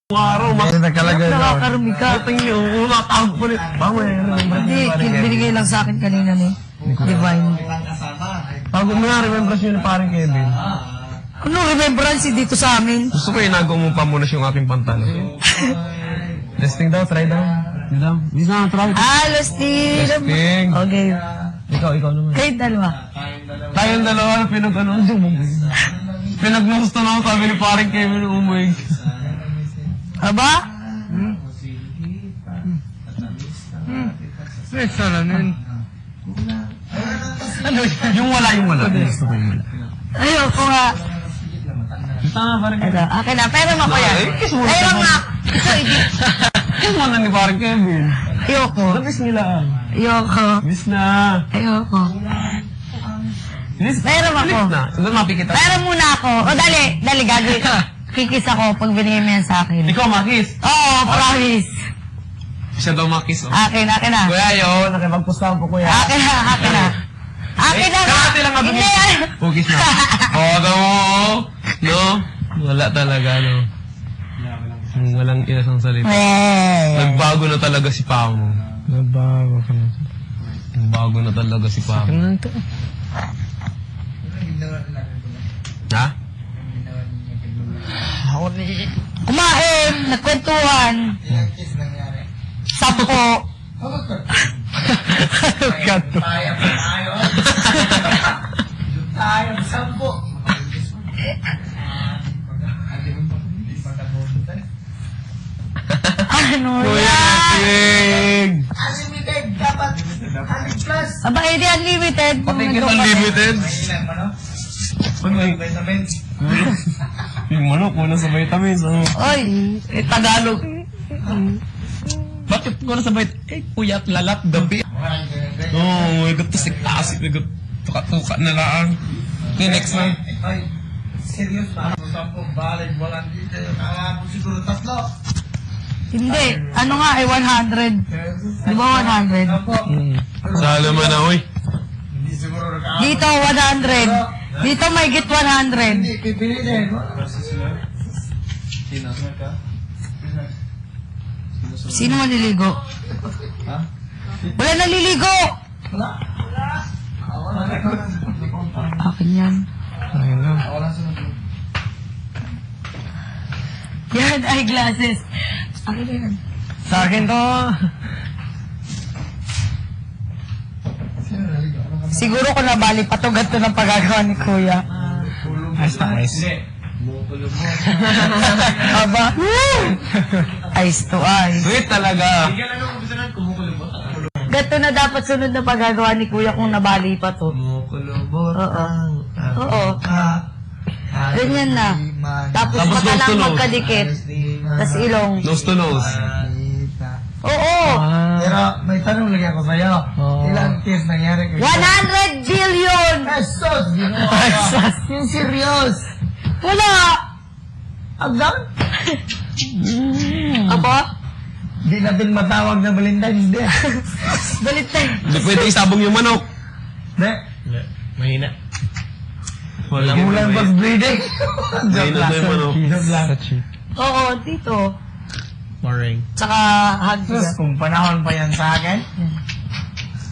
Araw, nakakarumi ka. tingin, umatawag po ulit. Hindi, binigay lang sa akin kanina ni Divine. Bago mo nga, remembrance yun ni parang Kevin. Ano remembrance dito sa amin? Gusto ko inago mo pa muna yung aking pantalon. Testing daw, try daw. Hindi na, try. Steve! Testing. Okay. Ikaw naman. Kayo dalawa. Tayong dalawa, pinagnusto na ako, sabi ni parang Kevin, umuwi. Aba? Salamin. Ano yung wala. Gusto ko yung wala. Ayoko nga. Tama, parang Ito, akin na. Pero mo ko yan. Pero nga. Ito, hindi. yung wala ni parang Kevin. Ayoko. Labis nila. Ayoko. Miss na. Ayoko. Miss Meron ako. na. Doon mapikita. Pero muna ako. O, dali gagawin. Kikis ako pag binigay mo yan sa akin. Ikaw, Makis. Oo, promise. Siya daw Makis, oh. Akin na. Kuya, yun. Nakipagpustahan po, kuya. Akin na. Akin na. Kakati lang Hindi. Pugis na. Oo, no? Wala talaga, no? Walang ilasang salita. Nagbago na talaga si Pamo. Nagbago na talaga si Pamo. Ha? Kumain. Nagkwentuhan. Sampo. Gato. Ano Kuya yan? King! Aba, hindi unlimited. Pati kita unlimited. Yung manok, muna sa vitamins. Oy, Tagalog. Bakit ko na sa vitamins? Puyat, lalat, gabi. Oo, igot to siktasik, igot tuka-tuka na lang. Okay, next na. Serious ba? Sampung balik, walang dito. Nakakapos siguro tatlo. hindi. Ano nga, 100. Di ba 100? Salo man na, uy. Hindi siguro nakakapos. Dito, 100. Dito, may get 100. Hindi, pipili din. Sino maliligo? Wala naliligo! Akin yan. Ayun na. Yan, eyeglasses. Akin yan. Sa akin to. Siguro ko nabali pa to ganito ng pagagawa ni Kuya. Ayos na, ayos. Aba? Ice to ice. Sweet talaga. Ganito na dapat sunod na pagagawa ni Kuya kung nabali pa to. Kumukulubot Oo. Oo. ka. Ganyan na. Tapos Tapos mata nose to lang nose. magkadikit. Tapos ilong. Nose to nose. Oo. Pero may tanong lagi ako sa'yo. Ilang kiss nangyari kayo? 100 billion! Pesos! Yung serious! Wala! Agdan? Aba? Di natin matawag na Valentine's Day. Balit na. Hindi pwede isabong yung manok. Di? Mahina. Kulang pag-breeding. Mahina na yung manok. Joke lang. Oo, dito. Boring. Tsaka hug Sus, kung panahon pa yan sa akin.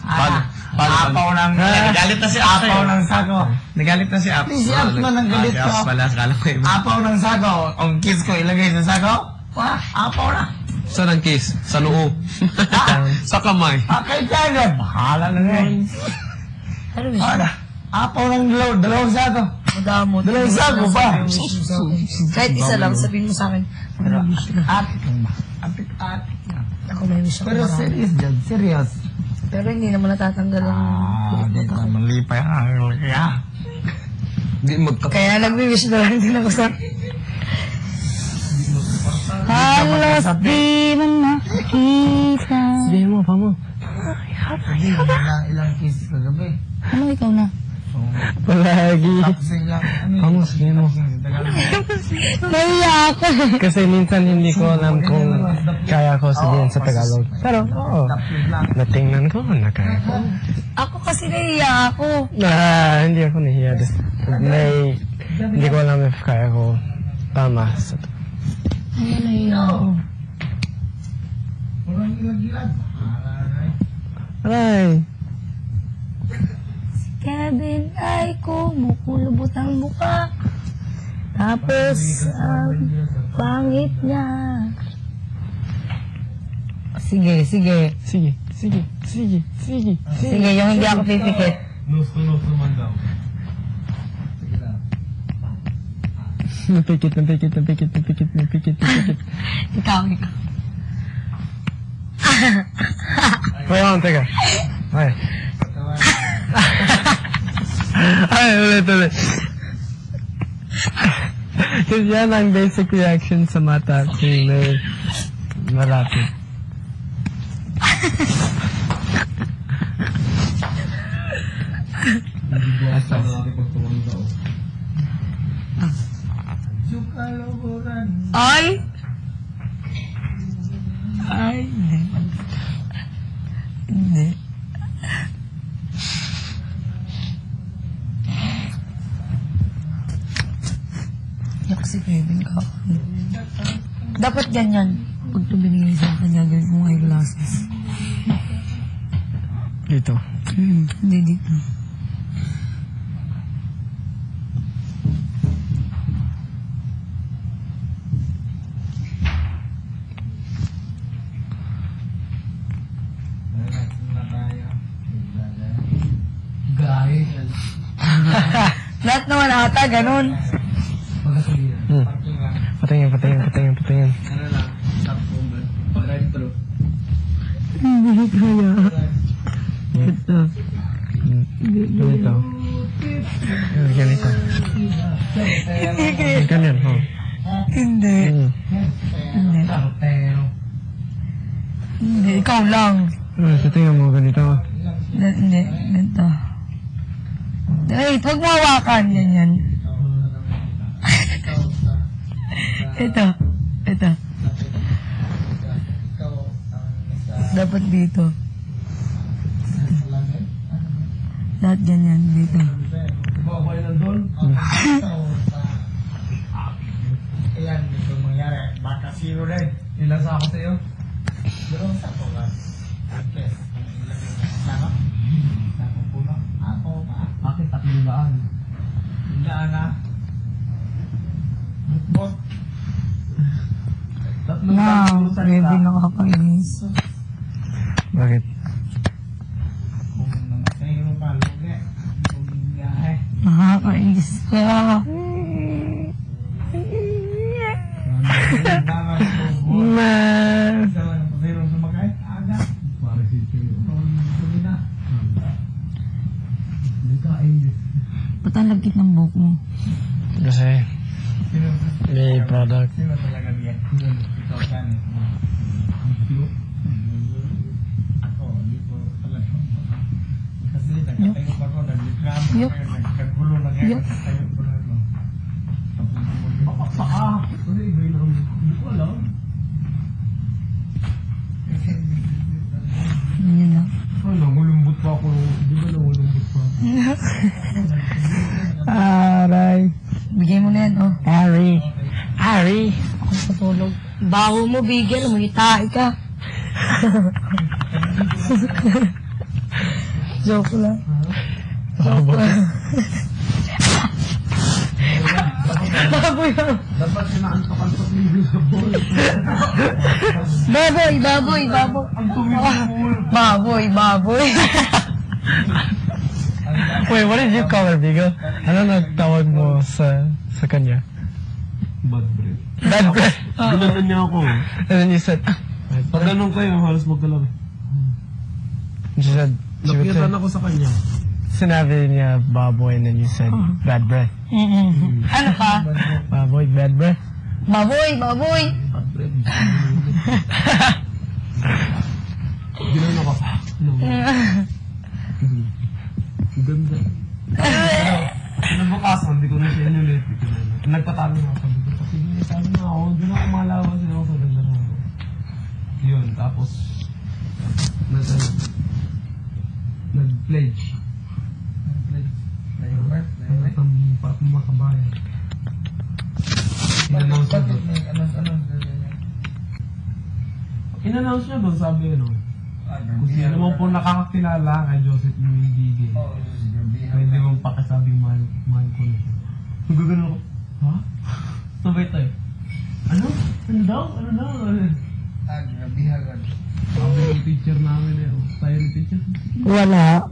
Paano? Apaw ng... Nagalit na si Ate. Apaw ng sako. Nagalit na si Ate. Si Ate man ang galit ko. Sakala ko iba. Apaw ng sako. Ang kiss ko ilagay sa sako. Wah, apaw na. Saan ang kiss? Sa noo. Sa kamay. Kay Tiger. Bahala na yan. Ano yun? Ano? Apaw ng dalawang sako. Madamo. Dalawang sako pa. Kahit isa lang, sabihin mo sa akin. Pero atik lang ba? Atik na. Ako may wish ako. Pero serious dyan. Serious. Pero hindi naman natatanggal ang... Di ka malipay ang kaya. Hindi magkap... Kaya nagwi-wish na lang din ako sa... Halos di man nakikita. Sabihin mo, pa mo. Ilang kiss kagabi. Ano ikaw na? Palagi. Tapos lang. Pamo, sabihin mo. Naiya ako. Kasi minsan hindi ko alam kung kaya ko sabihin sa Tagalog. Pero, oo. Natingnan ko na kaya ko. Ako kasi naiya ako. Hindi ako nahiya. Hindi ko alam if kaya ko tama sa Ano na yun? Walang ilag-ilag. Aray. Si Kevin ay kumukulubot ang buka. Tapos, ang pangit niya. Sige. Sige. Sige. Sige, yung hindi ako pipikit. Nose to nose naman daw. Sige lang. Napikit. Ikaw. Teka. Ay, ulit. Kasi yan ang basic reaction sa mata kung may malapit. Asa na natin pagtuwang daw. Sukaloboran. Ay, hindi. Yak si Kevin ka. Dapat ganyan. Pag ito binigay sa kanya, gawin mong eyeglasses. Dito. Hindi dito. Lahat naman ata, ganun. Patingin. Ano lang, stop over. Drive through. Ganito. Ganyan, oh. Hindi. Hindi, ikaw lang. Sa tingin mo, ganito. Hindi, ganito. Wait, huwag mo hawakan. Ganyan. Ito. Dapat dito. Lahat ganyan, dito. Okay lang doon. Ayan, ito mangyari. Baka zero rin. Ilan sa ako sa'yo? Doon sa ako ba? Yes. Saka? Saka puno. Ako pa. Bakit 300? 100 na. Bot. Wow, baby, nakakainis. Bakit? Kung namatay mo pa, lugi. Kung biyahe. Nakakainis ka. Ba't ang lagkit ng buhok mo? Kasi may product. Sino talaga niya? Ikaw yan. Ako, hindi ko talaga. Kasi nagkatayo pa ko, nag-reklamo Yup. kayo, nagkagulo na kayo, Yup. nagkatayo ko na ito. Baka paa! Ano iba yun? Hindi ko alam. Ganyan na. Nangulumbot pa ako. Di ba nangulumbot pa? Aray. Bigay mo na yan, oh. Ari. Ako patulog. Baho mo, bigyan. Umitae ka. Joke lang. Baboy. Dapat sinaantok-antok libre sa ball. Baboy. Ang tumi ng ball. Baboy. Wait, what did you call her, Vigo? Ano nagtawag mo sa kanya? Bad breath. Bad breath. Ginanon niya ako. And then you said, Pag ganun kayo, halos magdalaw. she said, she would say, Nakitan ako sa kanya. sinabi niya baboy and then you said, bad breath. Ano ka? Baboy, bad breath. Baboy. Bad breath. Ginanon ako. Ang ganda. Nabukasan, hindi ko na siya inulit. Nagpatalo na ako. Sabi ko, sige, sabi na ako. Doon ako malawan sila ako sa ganda na ako. Yun, tapos nag-pledge. Ang makabayan. Inannounce na doon. In-announce niya doon, sabi kung sino mo po nakakakilala kay Joseph Louis Bigay. Pwede mong pakasabing mahal ko na siya. So, gagano ko, ha? Sabay tayo. Ano? Ano daw? Ano daw? Sabi ng teacher namin tayo ng teacher. Wala.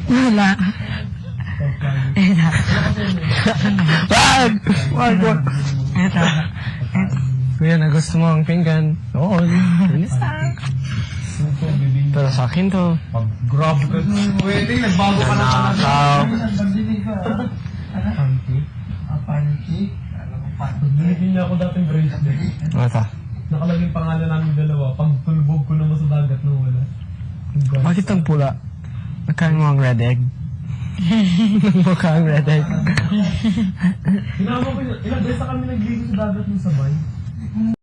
Wala. Wag. Eto. Kuya, na gusto mo ang pinggan? Oo, linis na. Pero sa akin to. Grabe ka. Pwede, nagbago ka na Nakaw. Pancake? Pancake? Alam mo, pancake. Binigyan niya ako dating bracelet. Ano Nakalaging pangalan namin dalawa. Pag tulbog ko naman sa dagat na wala. Bakit ang pula? Nakain mo ang red egg? Mukha ang red egg. Ilang beses na kami nagligo sa dagat ng sabay.